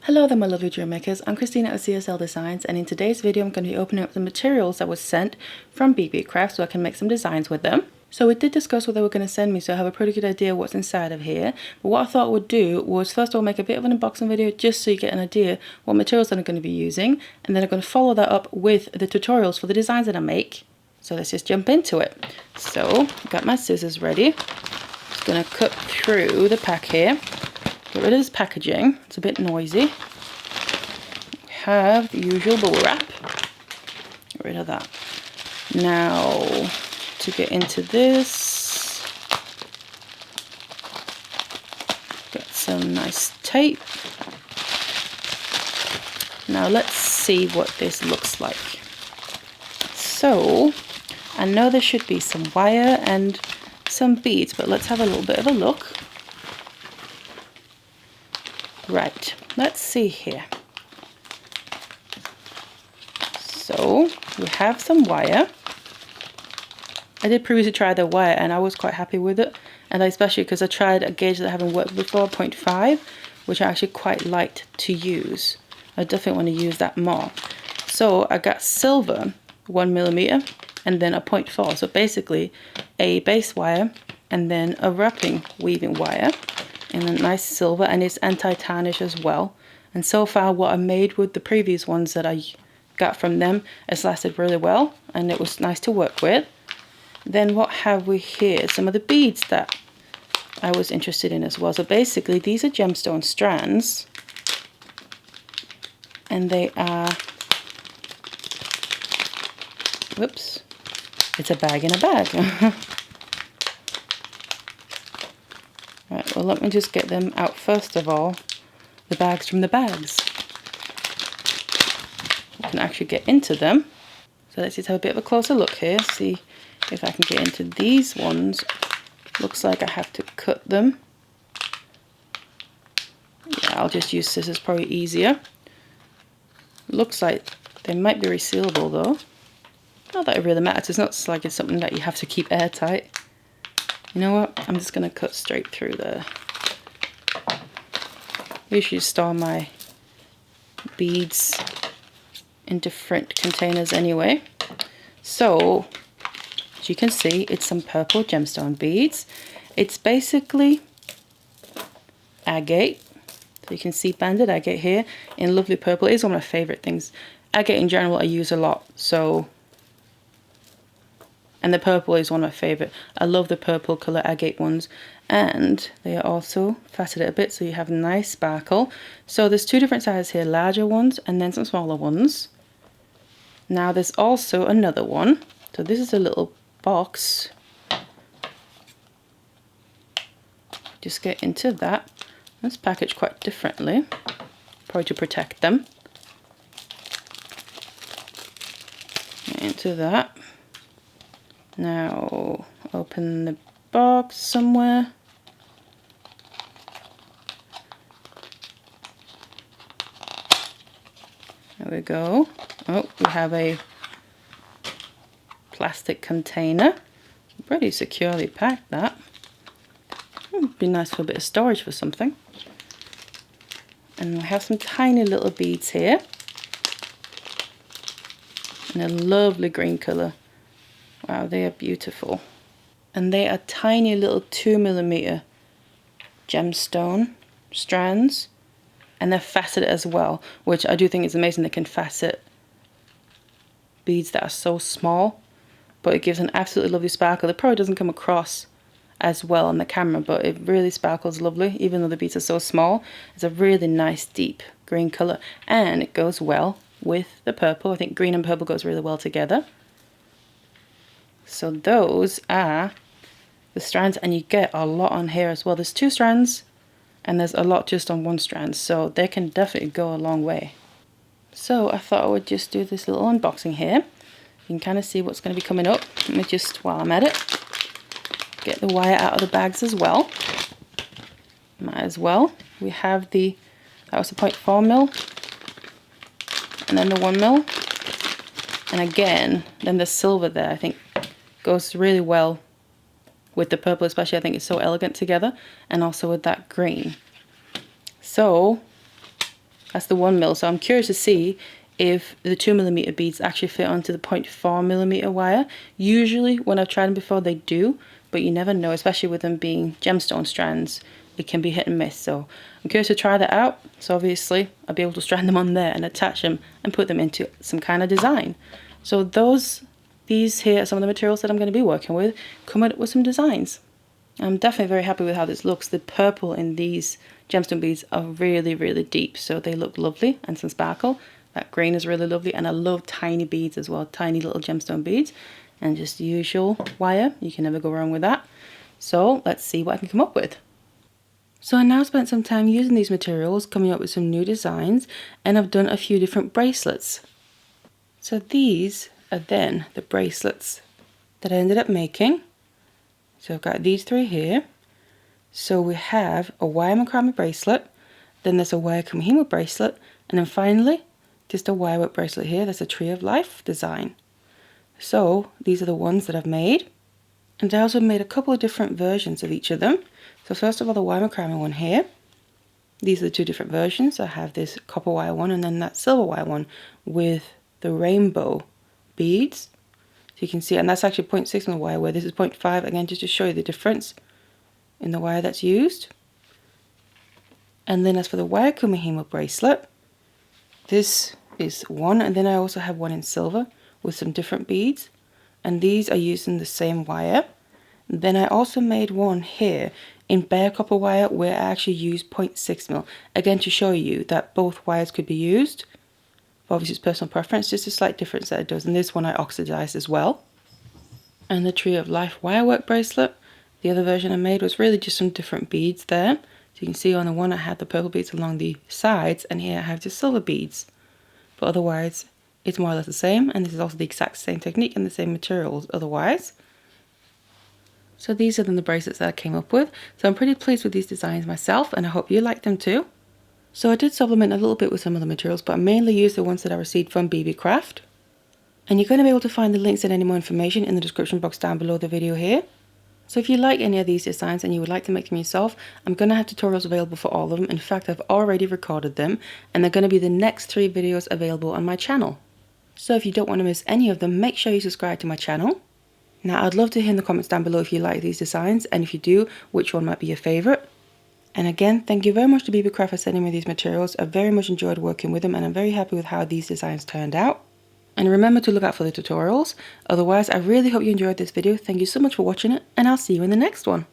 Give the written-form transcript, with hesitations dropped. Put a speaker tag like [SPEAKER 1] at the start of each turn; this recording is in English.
[SPEAKER 1] Hello there my lovely drill makers, I'm Christina of CSLdesigns, and in today's video I'm going to be opening up the materials that was sent from BeeBee Craft so I can make some designs with them. So we did discuss what they were going to send me, so I have a pretty good idea what's inside of here. But what I thought I would do was first of all make a bit of an unboxing video just so you get an idea what materials I'm going to be using, and then I'm going to follow that up with the tutorials for the designs that I make. So let's just jump into it. So I've got my scissors ready. Just going to cut through the pack here. Get rid of this packaging, it's a bit noisy. We have the usual bubble wrap. Get rid of that. Now, to get into this, got some nice tape. Now let's see what this looks like. So, I know there should be some wire and some beads, but let's have a little bit of a look. Right, let's see here. So we have some wire. I did previously try the wire and I was quite happy with it, and especially because I tried a gauge that I haven't worked before, 0.5, which I actually quite liked to use. I definitely want to use that more. So I got silver 1mm and then a 0.4, so basically a base wire and then a wrapping weaving wire. And a nice silver, and it's anti-tarnish as well. And so far what I made with the previous ones that I got from them has lasted really well, and it was nice to work with. Then what have we here? Some of the beads that I was interested in as well. So basically these are gemstone strands, and they are, whoops, it's a bag in a bag. Right, well let me just get them out first of all, the bags from the bags. I can actually get into them. So let's just have a bit of a closer look here, see if I can get into these ones. Looks like I have to cut them. Yeah, I'll just use scissors, probably easier. Looks like they might be resealable though. Not that it really matters, it's not like it's something that you have to keep airtight. You know what, I'm just going to cut straight through there. I usually store my beads in different containers anyway. So, as you can see, it's some purple gemstone beads. It's basically agate. So you can see banded agate here in lovely purple. It is one of my favourite things. Agate in general I use a lot, so... And the purple is one of my favourite. I love the purple colour agate ones. And they are also faceted a bit, so you have a nice sparkle. So there's two different sizes here, larger ones and then some smaller ones. Now there's also another one. So this is a little box. Just get into that. It's packaged quite differently, probably to protect them. Get into that. Now open the box somewhere. There we go. Oh, we have a plastic container. Pretty securely packed, that. Would be nice for a bit of storage for something. And we have some tiny little beads here. In a lovely green colour. Wow, they are beautiful. And they are tiny little 2mm gemstone strands. And they're faceted as well, which I do think is amazing. They can facet beads that are so small, but it gives an absolutely lovely sparkle. It probably doesn't come across as well on the camera, but it really sparkles lovely, even though the beads are so small. It's a really nice deep green colour, and it goes well with the purple. I think green and purple goes really well together. So those are the strands, and you get a lot on here as well. There's two strands and there's a lot just on one strand, so they can definitely go a long way. So I thought I would just do this little unboxing here. You can kind of see what's going to be coming up. Let me just, while I'm at it, get the wire out of the bags as well. Might as well. We have the, that was the 0.4mm, and then the 1mm, and again, then the silver there, I think goes really well with the purple especially. I think it's so elegant together, and also with that green. So That's the 1mm. So I'm curious to see if the 2mm beads actually fit onto the 0.4mm wire. Usually when I've tried them before they do, but you never know, especially with them being gemstone strands. It can be hit and miss, so I'm curious to try that out. So obviously I'll be able to strand them on there and attach them and put them into some kind of design. So these here are some of the materials that I'm going to be working with, coming up with some designs. I'm definitely very happy with how this looks. The purple in these gemstone beads are really, really deep, so they look lovely and some sparkle. That green is really lovely, and I love tiny beads as well, tiny little gemstone beads. And just the usual wire, you can never go wrong with that. So let's see what I can come up with. So I now spent some time using these materials, coming up with some new designs, and I've done a few different bracelets. So these are then the bracelets that I ended up making. So I've got these three here. So we have a wire macrame bracelet, then there's a wire kumihimo bracelet, and then finally just a wire work bracelet here. That's a Tree of Life design. So these are the ones that I've made, and I also made a couple of different versions of each of them. So first of all, the wire macrame one here. These are the two different versions. I have this copper wire one and then that silver wire one with the rainbow beads. So you can see, and that's actually 0.6 wire, where this is 0.5, again just to show you the difference in the wire that's used. And then as for the wire kumihimo bracelet, this is one, and then I also have one in silver with some different beads, and these are using the same wire. Then I also made one here in bare copper wire where I actually used 0.6mm, again to show you that both wires could be used. Obviously it's personal preference, just a slight difference that it does. And this one I oxidized as well. And the Tree of Life wirework bracelet, the other version I made was really just some different beads there. So you can see on the one I had the purple beads along the sides, and here I have just silver beads. But otherwise it's more or less the same, and this is also the exact same technique and the same materials otherwise. So these are then the bracelets that I came up with. So I'm pretty pleased with these designs myself, and I hope you like them too. So I did supplement a little bit with some of the materials, but I mainly used the ones that I received from BeeBee Craft. And you're going to be able to find the links and any more information in the description box down below the video here. So if you like any of these designs and you would like to make them yourself, I'm going to have tutorials available for all of them. In fact, I've already recorded them, and they're going to be the next 3 videos available on my channel. So if you don't want to miss any of them, make sure you subscribe to my channel. Now I'd love to hear in the comments down below if you like these designs, and if you do, which one might be your favourite. And again, thank you very much to BeeBee Craft for sending me these materials. I very much enjoyed working with them, and I'm very happy with how these designs turned out. And remember to look out for the tutorials. Otherwise, I really hope you enjoyed this video. Thank you so much for watching it, and I'll see you in the next one.